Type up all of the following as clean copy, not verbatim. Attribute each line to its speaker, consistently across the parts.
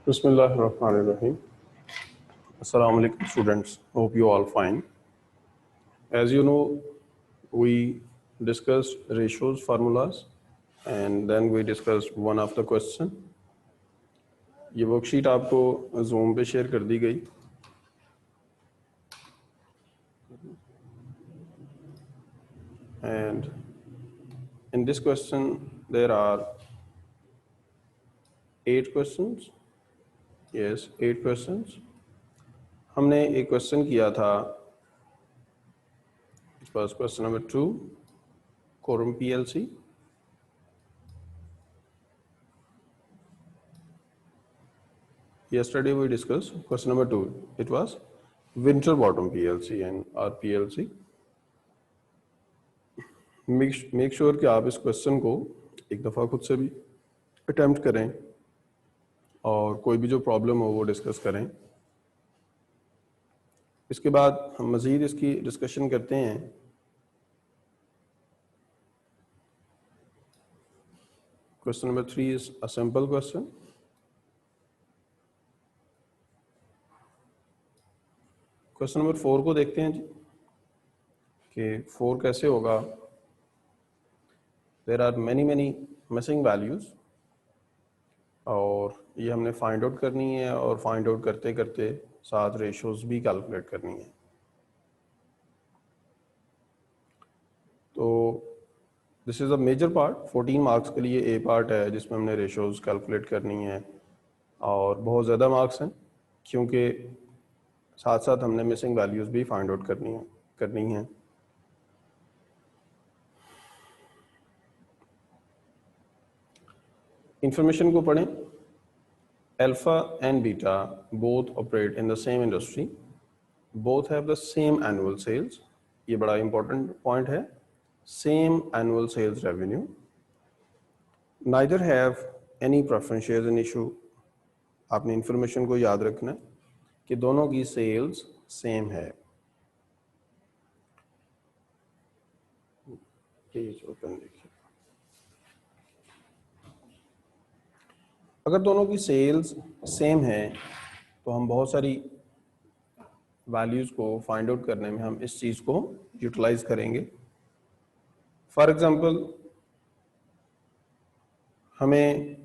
Speaker 1: Bismillahirrahmanirrahim. Assalamu alaikum students. Hope you all fine. As you know, we discussed ratios formulas and then we discussed one of the question. ये worksheet आपको Zoom पे share कर दी गई. And in this question there are 8 questions. Yes, 8 questions. हमने एक question किया था. It was question number 2, Quorum PLC. Yesterday we discussed question number 2. It was Winterbottom PLC and RPLC. Make sure कि आप इस क्वेश्चन को एक दफ़ा खुद से भी अटेम्प्ट करें और कोई भी जो प्रॉब्लम हो वो डिस्कस करें. इसके बाद हम मज़ीद इसकी डिस्कशन करते हैं. Question number 3 is a simple question. Question number 4 को देखते हैं जी कि 4 कैसे होगा. There are many missing values और ये हमने फाइंड आउट करनी है और फाइंड आउट करते करते साथ रेशियोज भी कैलकुलेट करनी है. तो this is a major part. 14 marks के लिए ए पार्ट है जिसमें हमने रेशियोज कैलकुलेट करनी है और बहुत ज़्यादा मार्क्स हैं क्योंकि साथ साथ हमने मिसिंग वैल्यूज भी फाइंड आउट करनी है. इंफॉर्मेशन को पढ़ें. Alpha and beta both operate in the same industry. Both have the same annual sales. ये बड़ा इंपॉर्टेंट पॉइंट है. Same annual sales revenue. Neither have any preference shares in issue. आपने information को याद रखना है कि दोनों की सेल्स सेम है. पेज ओपन देखिए. अगर दोनों की सेल्स सेम है तो हम बहुत सारी वैल्यूज को फाइंड आउट करने में हम इस चीज को यूटिलाइज करेंगे. फॉर एग्जांपल हमें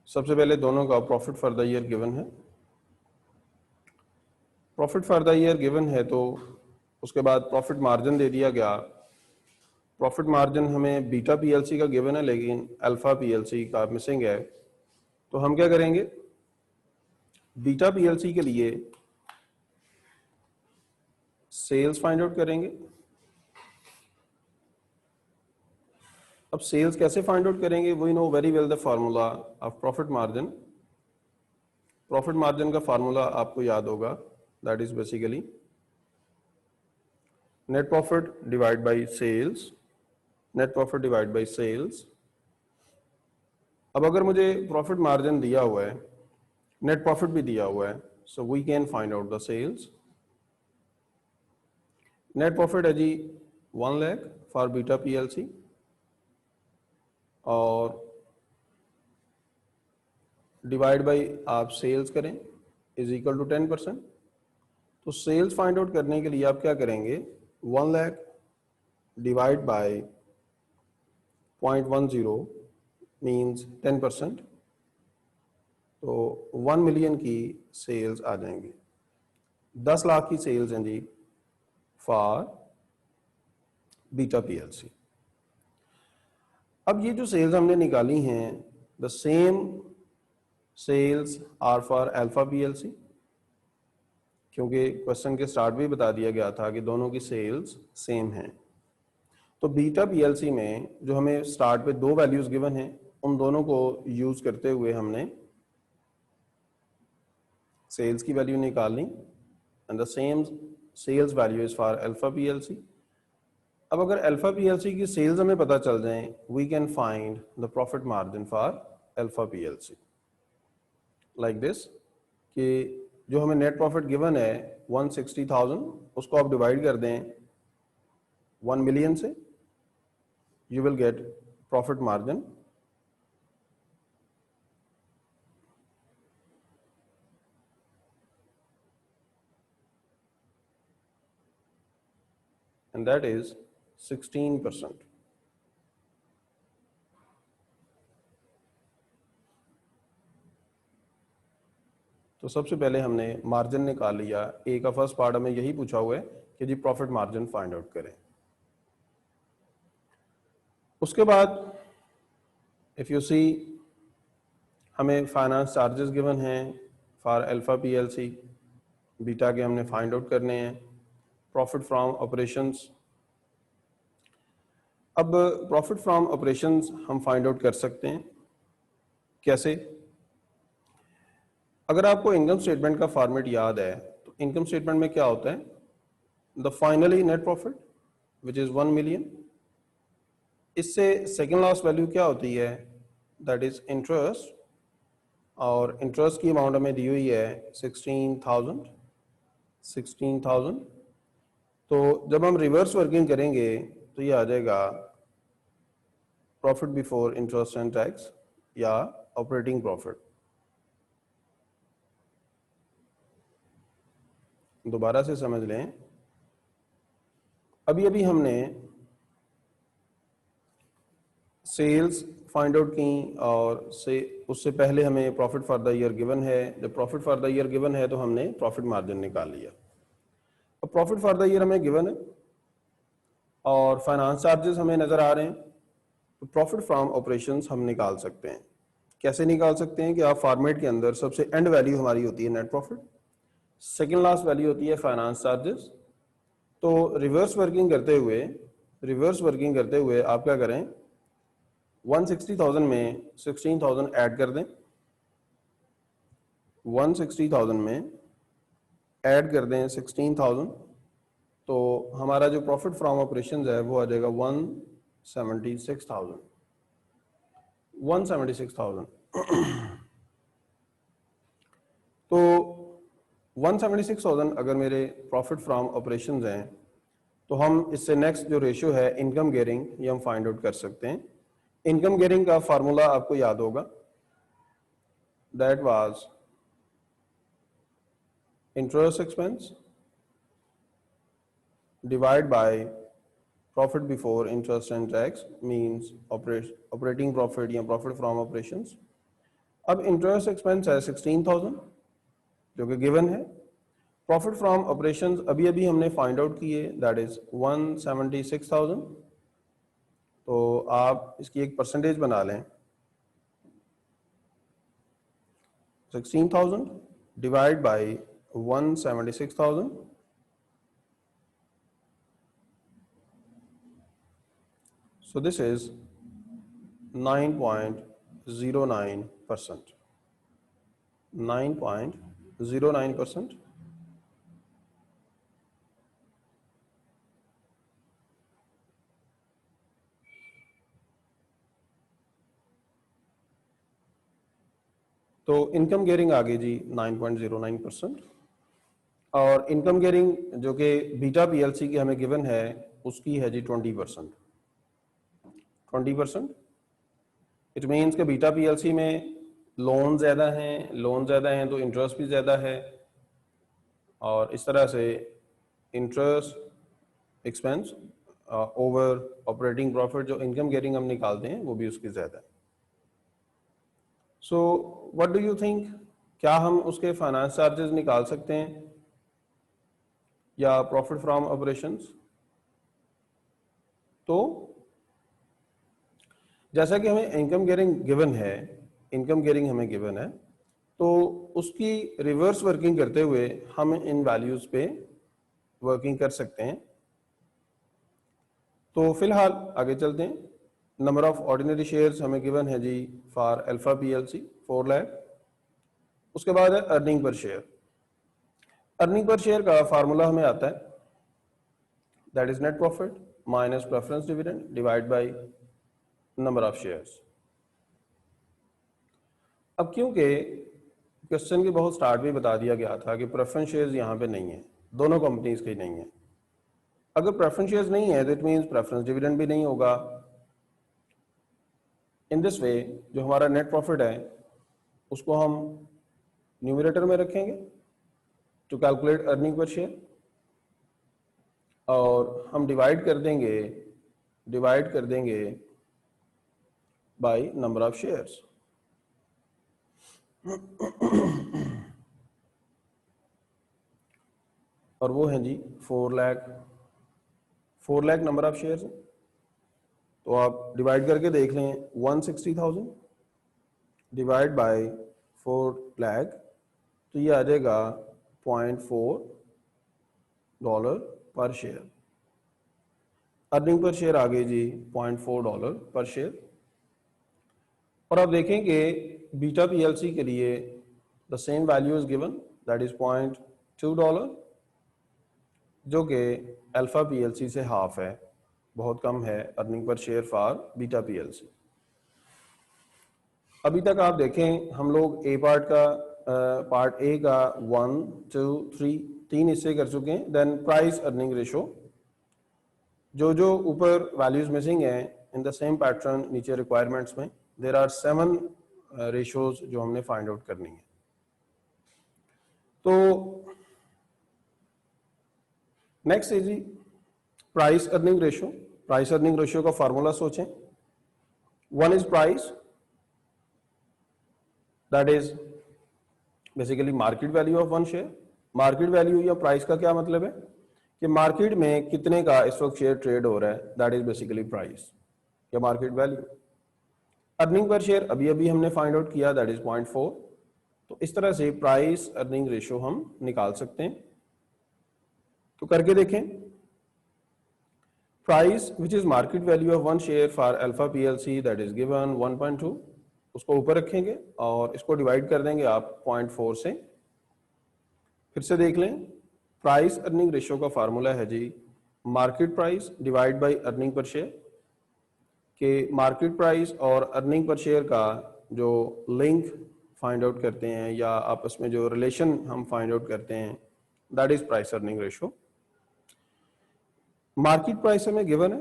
Speaker 1: सबसे पहले दोनों का profit for the year given है. Profit for the year given है तो उसके बाद प्रॉफिट मार्जिन दे दिया गया. प्रॉफिट मार्जिन हमें बीटा पीएलसी का गिवन है लेकिन अल्फा पीएलसी का मिसिंग है. तो हम क्या करेंगे, बीटा पीएलसी के लिए सेल्स फाइंड आउट करेंगे. अब सेल्स कैसे फाइंड आउट करेंगे, we know very well the formula of profit margin. Profit margin का फार्मूला आपको याद होगा. That is basically net profit divide by sales. Net profit divide by sales. अब अगर मुझे प्रॉफिट मार्जिन दिया हुआ है, नेट प्रॉफिट भी दिया हुआ है, so we can find out the sales. Net profit है जी 1 लाख फॉर बीटा पीएलसी और डिवाइड बाय आप सेल्स करें इज इक्वल टू 10%. तो सेल्स फाइंड आउट करने के लिए आप क्या करेंगे, 1 लाख डिवाइड बाय 0.10 मीन्स 10%. तो 1 मिलियन की सेल्स आ जाएंगी. 10 लाख की सेल्स हैं जी फॉर बीटा पीएलसी. अब ये जो सेल्स हमने निकाली हैं, the same sales are for alpha PLC, क्योंकि क्वेश्चन के स्टार्ट भी बता दिया गया था कि दोनों की सेल्स सेम हैं. तो बीटा पीएलसी में जो हमें स्टार्ट पे 2 वैल्यूज गिवन हैं, उन दोनों को यूज करते हुए हमने सेल्स की वैल्यू निकाल ली and the same sales value is for alpha PLC. अब अगर अल्फा पीएलसी की सेल्स हमें पता चल जाएं, we can find the profit margin for alpha PLC like this. कि जो हमें नेट प्रॉफिट गिवन है 160,000, उसको आप डिवाइड कर दें 1 मिलियन से, you will get profit margin and that is 16%. तो सबसे पहले हमने मार्जिन निकाल लिया। ए का फर्स्ट पार्ट हमें यही पूछा हुआ है कि जी प्रॉफिट मार्जिन फाइंड आउट करें। उसके बाद इफ यू सी हमें फाइनेंस चार्जेस गिवन हैं फॉर अल्फा पीएलसी, बीटा के हमने फाइंड आउट करने हैं। प्रॉफिट फ्रॉम ऑपरेशंस, अब प्रॉफिट फ्रॉम ऑपरेशंस हम फाइंड आउट कर सकते हैं कैसे? अगर आपको इनकम स्टेटमेंट का फॉर्मेट याद है तो इनकम स्टेटमेंट में क्या होता है, the finally net profit which is 1 million, इससे सेकेंड लास्ट वैल्यू क्या होती है, दैट इज इंटरेस्ट, और इंटरेस्ट की अमाउंट हमें दी हुई है 16,000। तो जब हम रिवर्स वर्किंग करेंगे तो ये आ जाएगा profit before interest and tax या ऑपरेटिंग प्रॉफिट। दोबारा से समझ लें, अभी अभी हमने सेल्स फाइंड आउट की और से उससे पहले हमें profit for the year given है। जब profit for the year given है तो हमने प्रॉफिट मार्जिन निकाल लिया। अब प्रॉफिट फॉर द ईयर हमें गिवन है और फाइनेंस चार्जेस हमें नजर आ रहे हैं, तो प्रॉफिट फ्रॉम ऑपरेशंस हम निकाल सकते हैं। कैसे निकाल सकते हैं कि आप फॉर्मेट के अंदर सबसे एंड वैल्यू हमारी होती है net profit, second last value होती है फाइनेंस चार्जेस। तो रिवर्स वर्किंग करते हुए आप क्या करें, 160,000 में 16,000 ऐड कर दें, 160,000 में ऐड कर दें 16,000, तो हमारा जो प्रॉफिट फ्रॉम ऑपरेशंस है वो आ जाएगा 176,000। तो 176,000 अगर मेरे प्रॉफिट फ्रॉम ऑपरेशंस हैं तो हम इससे नेक्स्ट जो रेशियो है इनकम गियरिंग, ये हम फाइंड आउट कर सकते हैं। इनकम गियरिंग का फार्मूला आपको याद होगा, that was interest expense divide by profit before interest and tax means operating profit या प्रॉफिट फ्रॉम ऑपरेशंस। अब इंटरेस्ट एक्सपेंस है 16,000 जो कि गिवन है। प्रॉफिट फ्रॉम ऑपरेशंस अभी अभी हमने फाइंड आउट किए, दैट इज 176,000। तो आप इसकी एक परसेंटेज बना लें, 16,000 divide by 176,000, so this is 9.09%, 9.09%। तो इनकम गियरिंग आ गई जी 9.09%, और इनकम गियरिंग जो कि बीटा पीएलसी की हमें गिवन है उसकी है जी 20%। 20% इट मीन्स के बीटा पीएलसी में लोन ज़्यादा हैं तो इंटरेस्ट भी ज़्यादा है, और इस तरह से interest expense over operating profit जो इनकम गियरिंग हम निकालते हैं वो भी उसकी ज़्यादा है। So what do you think, क्या हम उसके फाइनेंस चार्जेस निकाल सकते हैं या प्रॉफिट फ्रॉम ऑपरेशंस? तो जैसा कि हमें इनकम गियरिंग हमें गिवन है, तो उसकी रिवर्स वर्किंग करते हुए हम इन वैल्यूज पे वर्किंग कर सकते हैं। तो फिलहाल आगे चलते हैं। नंबर ऑफ ऑर्डिनरी शेयर्स हमें गिवन है जी फॉर अल्फा पीएलसी 4 लाख। उसके बाद है earning per share. Earning per share का फार्मूला हमें आता है, that is net profit minus preference dividend divide by number of shares. अब क्योंकि क्वेश्चन के बहुत स्टार्ट में बता दिया गया था कि प्रेफरेंस शेयर्स यहाँ पे नहीं है, दोनों कंपनीज के नहीं है। अगर प्रेफरेंस शेयर्स नहीं है तो इट मीन्स प्रेफरेंस डिविडेंड भी नहीं होगा। इन दिस वे जो हमारा नेट प्रॉफिट है उसको हम न्यूमरेटर में रखेंगे to calculate earning per share, और हम डिवाइड कर देंगे बाय नंबर ऑफ शेयर्स। और वो हैं जी 4 लाख नंबर ऑफ शेयर्स। तो आप डिवाइड करके देख लें, 160,000 डिवाइड बाय 4 लाख, तो ये आ जाएगा $0.4 पर शेयर। अर्निंग पर शेयर आ गई जी $0.4 पर शेयर। और आप देखें कि बीटा पीएलसी के लिए the same value is given, that is $0.2, जो कि अल्फा पीएलसी से हाफ है, बहुत कम है earning per share for beta PLC. अभी तक आप देखें हम लोग पार्ट ए का 1, 2, 3 3 हिस्से कर चुके हैं। देन प्राइस अर्निंग रेशो, जो ऊपर वैल्यूज मिसिंग हैं इन द सेम पैटर्न नीचे रिक्वायरमेंट्स में देर आर 7 रेशोज जो हमने फाइंड आउट करनी है। तो नेक्स्ट है जी price earning ratio. Price earning ratio का फार्मूला सोचें। One is price, that is basically market value of one share. Market value या प्राइस का क्या मतलब है कि मार्केट में कितने का इस वक्त शेयर ट्रेड हो रहा है, दैट इज बेसिकली प्राइस या market value. Earning per share अभी अभी हमने फाइंड आउट किया, दैट इज 0.4। तो इस तरह से प्राइस अर्निंग रेशो हम निकाल सकते हैं। तो करके देखें। Price which is market value of one share for alpha PLC, that is given 1.2, उसको ऊपर रखेंगे और इसको डिवाइड कर देंगे आप 0.4 से। फिर से देख लें, प्राइस अर्निंग रेशो का फार्मूला है जी market price divide by earning per share, कि मार्केट प्राइस और अर्निंग पर शेयर का जो लिंक फाइंड आउट करते हैं या आपस में जो रिलेशन हम फाइंड आउट करते हैं, that is price earning ratio. Market price हमें गिवन है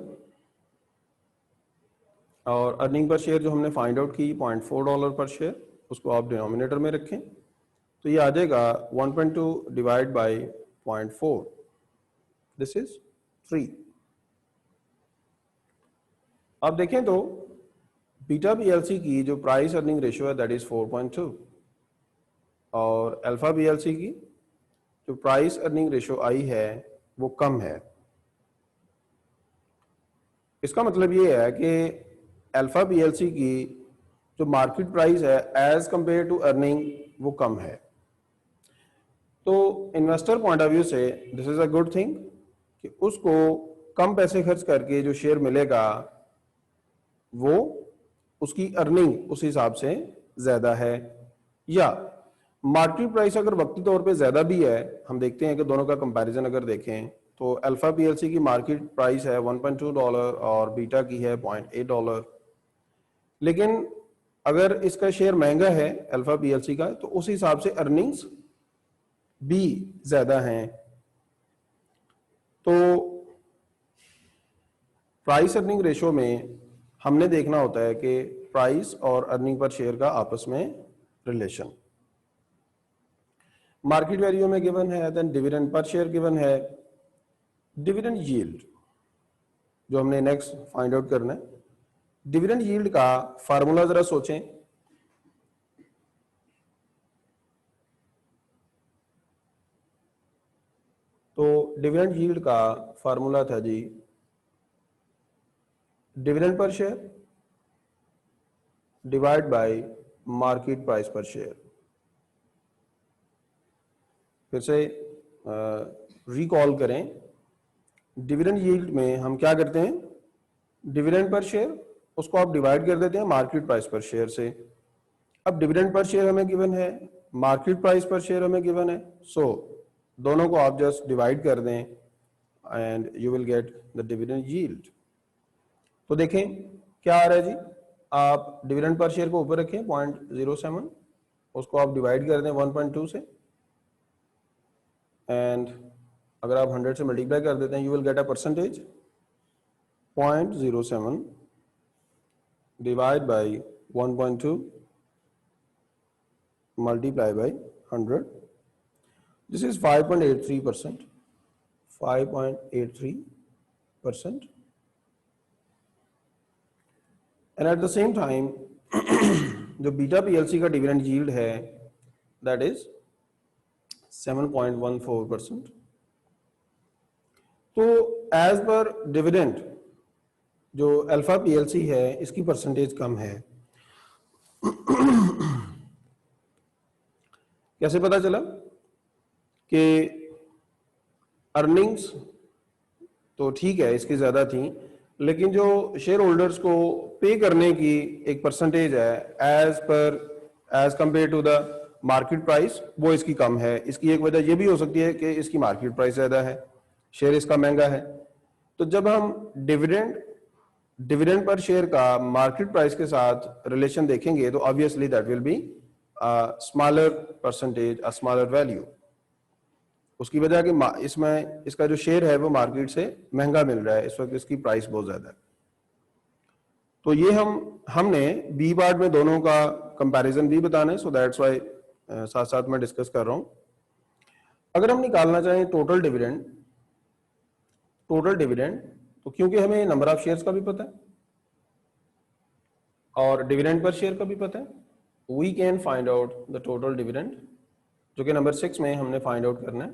Speaker 1: और अर्निंग पर शेयर जो हमने फाइंड आउट की $0.4 पर शेयर, उसको आप डिनोमिनेटर में रखें, तो ये आ जाएगा 1.2 डिवाइड बाय 0.4, दिस इज 3। आप देखें तो बीटा पीएलसी की जो प्राइस अर्निंग रेशियो है दैट इज 4.2 और अल्फा पीएलसी की जो प्राइस अर्निंग रेशियो आई है वो कम है। इसका मतलब ये है कि अल्फा पीएलसी की जो मार्केट प्राइस है एज कंपेयर टू अर्निंग वो कम है। तो इन्वेस्टर पॉइंट ऑफ व्यू से this is a good thing कि उसको कम पैसे खर्च करके जो शेयर मिलेगा वो उसकी अर्निंग उस हिसाब से ज्यादा है। या मार्केट प्राइस अगर वक्ती तौर पे ज्यादा भी है, हम देखते हैं कि दोनों का कंपैरिजन अगर देखें तो अल्फा पीएलसी की मार्केट प्राइस है $1.2 और बीटा की है $0.8, लेकिन अगर इसका शेयर महंगा है अल्फा पीएलसी का तो उस हिसाब से अर्निंग्स भी ज्यादा हैं। तो प्राइस अर्निंग रेशो में हमने देखना होता है कि प्राइस और अर्निंग पर शेयर का आपस में रिलेशन। मार्केट वैल्यू में गिवन है, then dividend per share given है। डिविडेंड यील्ड जो हमने नेक्स्ट फाइंड आउट करना है, डिविडेंड यील्ड का फार्मूला जरा सोचें। तो डिविडेंड यील्ड का फार्मूला था जी dividend per share divide by market price per share. फिर से रिकॉल करें, डिविडेंड यील्ड में हम क्या करते हैं, डिविडेंड पर शेयर उसको आप डिवाइड कर देते हैं मार्केट प्राइस पर शेयर से। अब डिविडेंड पर शेयर हमें गिवन है, मार्केट प्राइस पर शेयर हमें गिवन है, सो दोनों को आप जस्ट डिवाइड कर दें and you will get the dividend yield. तो देखें क्या आ रहा है जी, आप डिविडेंड पर शेयर को ऊपर रखें 0.07, उसको आप डिवाइड कर दें 1.2 से एंड अगर आप 100 से मल्टीप्लाई कर देते हैं you will get a percentage 0.07 divide by 1.2 multiply by 100, this is 5.83%। 5.83%, and at the same time जो बीटा पीएलसी का डिविडेंड यील्ड है दैट इज 7.14%. तो एज पर डिविडेंड जो अल्फा पीएलसी है इसकी परसेंटेज कम है. कैसे पता चला कि अर्निंग्स तो ठीक है इसकी ज्यादा थी, लेकिन जो शेयर होल्डर्स को पे करने की एक परसेंटेज है as compare to the market price वो इसकी कम है. इसकी एक वजह ये भी हो सकती है कि इसकी मार्केट प्राइस ज्यादा है, शेयर इसका महंगा है. तो जब हम डिविडेंड पर शेयर का मार्केट प्राइस के साथ रिलेशन देखेंगे तो obviously that will be smaller percentage, a smaller value. उसकी वजह कि इसमें इसका जो शेयर है वो मार्केट से महंगा मिल रहा है, इस वक्त इसकी प्राइस बहुत ज्यादा है. तो ये हमने बी पार्ट में दोनों का कंपैरिजन भी बताना है, सो दैट्स व्हाई साथ साथ में डिस्कस कर रहा हूं. अगर हम निकालना चाहें टोटल डिविडेंड तो क्योंकि हमें नंबर ऑफ शेयर्स का भी पता है और डिविडेंड पर शेयर का भी पता है, we can find out the total dividend, जो कि नंबर 6 में हमने फाइंड आउट करना है.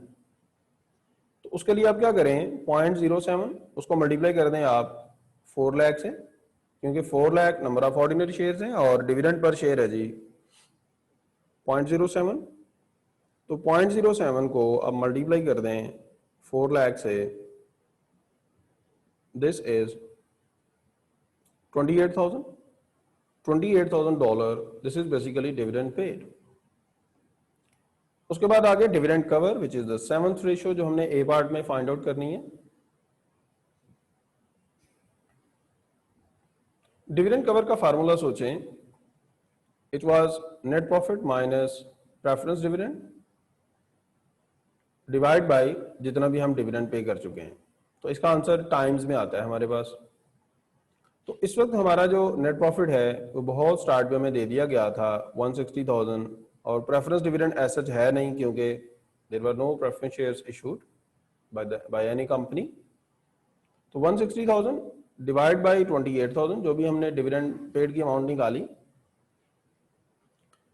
Speaker 1: तो उसके लिए आप क्या करें, 0.07 उसको मल्टीप्लाई कर दें आप 4 लाख से, क्योंकि 4 lakh number of ordinary shares हैं और डिविडेंड पर शेयर है जी 0.07. तो 0.07 को अब मल्टीप्लाई कर दें 4 लाख से, this is $28,000. This is basically dividend paid. उसके बाद आगे dividend cover which is the 7th ratio जो हमने ए पार्ट में फाइंड आउट करनी है. डिविडेंड कवर का फार्मूला सोचें, it was net profit minus preference dividend divide by जितना भी हम डिविडेंड पे कर चुके हैं. तो इसका आंसर टाइम्स में आता है हमारे पास. तो इस वक्त हमारा जो नेट प्रॉफिट है वो बहुत स्टार्ट में हमें दे दिया गया था 160,000, और प्रेफरेंस डिविडेंड एज सच है नहीं क्योंकि there were no preference shares issued by any company. तो 160,000 डिवाइड बाय 28,000 जो भी हमने डिविडेंड पेड की अमाउंट निकाली.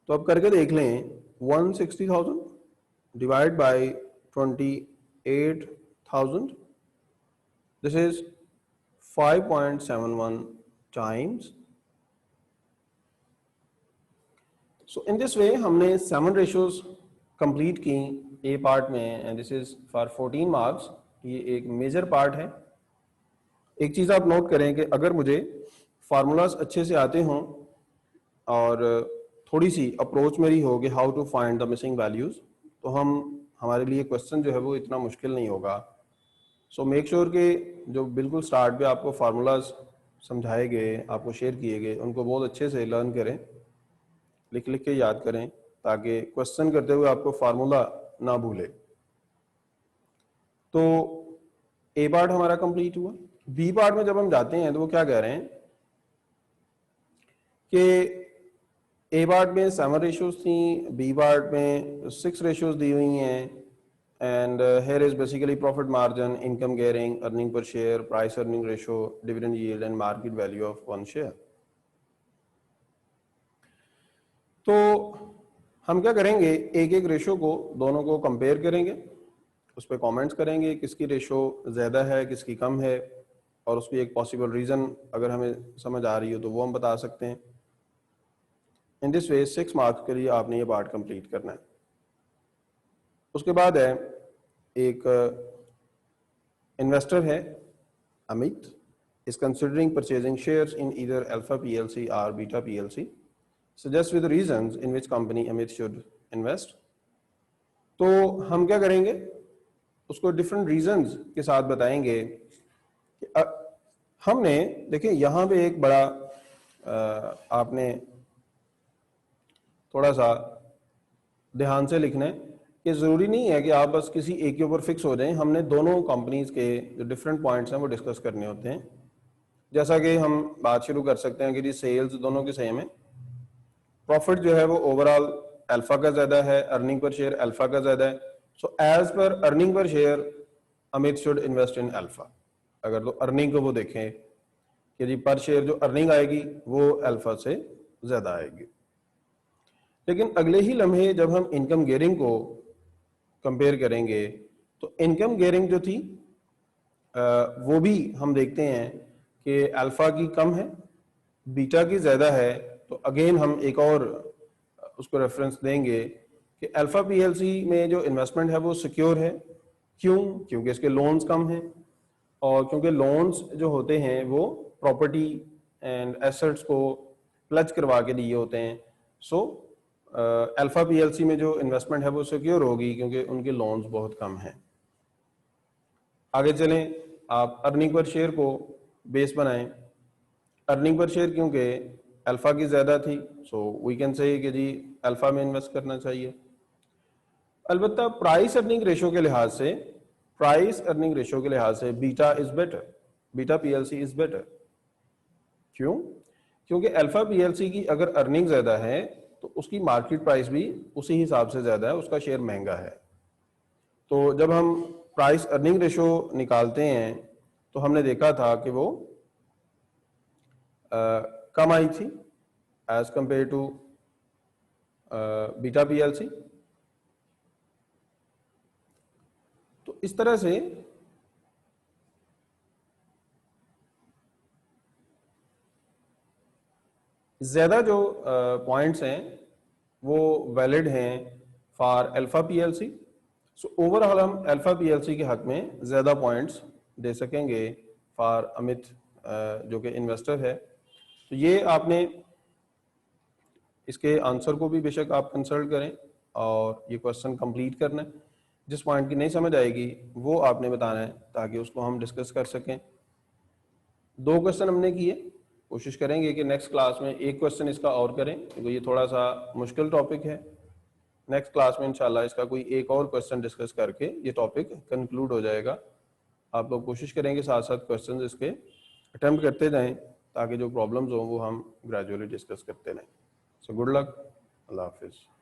Speaker 1: तो अब करके देख लें, 160,000 divide by 28,000, this is 5.71 times. So in this way हमने 7 ratios कंप्लीट की ए पार्ट में, and this is for 14 marks. ये एक मेजर पार्ट है. एक चीज आप नोट करें कि अगर मुझे फार्मूलाज अच्छे से आते हों और थोड़ी सी अप्रोच मेरी हो कि how to find the missing values, तो हमारे लिए क्वेश्चन जो है वो इतना मुश्किल नहीं होगा. सो मेक श्योर कि जो बिल्कुल स्टार्ट पे आपको फार्मूलाज समझाए गए, आपको शेयर किए गए, उनको बहुत अच्छे से लर्न करें, लिख के याद करें, ताकि क्वेश्चन करते हुए आपको फार्मूला ना भूले. तो ए पार्ट हमारा कंप्लीट हुआ. बी पार्ट में जब हम जाते हैं तो वो क्या कह रहे हैं कि ए पार्ट में 7 रेशियोज थी, बी पार्ट में 6 रेशियोज दी हुई हैं, and here is basically profit margin, income gearing, earning per share, price earning ratio, dividend yield and market value of one share. तो हम क्या करेंगे, एक एक रेशो को दोनों को कंपेयर करेंगे, उस पर कमेंट्स करेंगे किसकी रेशो ज़्यादा है किसकी कम है, और उसकी एक पॉसिबल रीज़न अगर हमें समझ आ रही हो तो वो हम बता सकते हैं. इन दिस वे 6 मार्क्स के लिए आपने ये पार्ट कंप्लीट करना है. उसके बाद है एक इन्वेस्टर है Amit, is considering purchasing shares in either Alpha PLC or Beta PLC. Suggest with the reasons in which company Amit should invest. तो हम क्या करेंगे, उसको डिफरेंट रीजंस के साथ बताएंगे. हमने देखिए यहाँ पे एक बड़ा आपने थोड़ा सा ध्यान से लिखना है कि ज़रूरी नहीं है कि आप बस किसी एक के ऊपर फिक्स हो जाएं. हमने दोनों कंपनीज के जो डिफरेंट पॉइंट्स हैं वो डिस्कस करने होते हैं. जैसा कि हम बात शुरू कर सकते हैं कि जी सेल्स दोनों की सेम है, प्रॉफिट जो है वो ओवरऑल अल्फा का ज़्यादा है, अर्निंग पर शेयर अल्फा का ज़्यादा है. So as per earning per share Amit should invest in alpha. अगर तो अर्निंग को वो देखें कि जी पर शेयर जो अर्निंग आएगी वो अल्फा से ज्यादा आएगी। लेकिन अगले ही लम्हे जब हम इनकम गियरिंग को कंपेयर करेंगे तो इनकम गियरिंग जो थी वो भी हम देखते हैं कि अल्फा की कम है, बीटा की ज्यादा है। तो अगेन हम एक और उसको रेफरेंस देंगे कि अल्फा पीएलसी में जो इन्वेस्टमेंट है वो सिक्योर है। क्यों? क्योंकि इसके लोन्स कम हैं, और क्योंकि लोन्स जो होते हैं वो प्रॉपर्टी एंड एसेट्स को प्लज करवा के दिए होते हैं। सो अल्फा पीएलसी में जो इन्वेस्टमेंट है वो सिक्योर होगी क्योंकि उनके लोन्स बहुत कम हैं। आगे चलें, आप अर्निंग पर शेयर को बेस बनाएं। अर्निंग पर शेयर क्योंकि अल्फा की ज्यादा थी, सो वी कैन से कि जी अल्फा में इन्वेस्ट करना चाहिए। अलबत्ता प्राइस अर्निंग रेशो के लिहाज से, beta is better, beta PLC is better. क्यों? क्योंकि अल्फा पीएलसी की अगर अर्निंग ज्यादा है तो उसकी मार्केट प्राइस भी उसी हिसाब से ज्यादा है, उसका शेयर महंगा है। तो जब हम प्राइस अर्निंग रेशो निकालते हैं तो हमने देखा था कि वो कम आई थी as compare to beta PLC. तो इस तरह से ज्यादा जो पॉइंट्स हैं वो वैलिड हैं for alpha PLC. So overall हम अल्फा पीएलसी के हक में ज्यादा पॉइंट्स दे सकेंगे फॉर अमित जो कि इन्वेस्टर है। तो ये आपने इसके आंसर को भी बेशक आप कंसल्ट करें और ये क्वेश्चन कंप्लीट करना है। जिस पॉइंट की नहीं समझ आएगी वो आपने बताना है ताकि उसको हम डिस्कस कर सकें। 2 क्वेश्चन हमने किए, कोशिश करेंगे कि नेक्स्ट क्लास में एक क्वेश्चन इसका और करें क्योंकि ये थोड़ा सा मुश्किल टॉपिक है। नेक्स्ट क्लास में इंशाल्लाह इसका कोई एक और क्वेश्चन डिस्कस करके ये टॉपिक कंक्लूड हो जाएगा। आप लोग कोशिश करेंगे साथ साथ क्वेश्चन इसके अटेम्प्ट करते जाएं ताकि जो प्रॉब्लम्स हो वो हम ग्रेजुअली डिस्कस करते रहें। सो गुड लक, अल्लाह हाफिज़।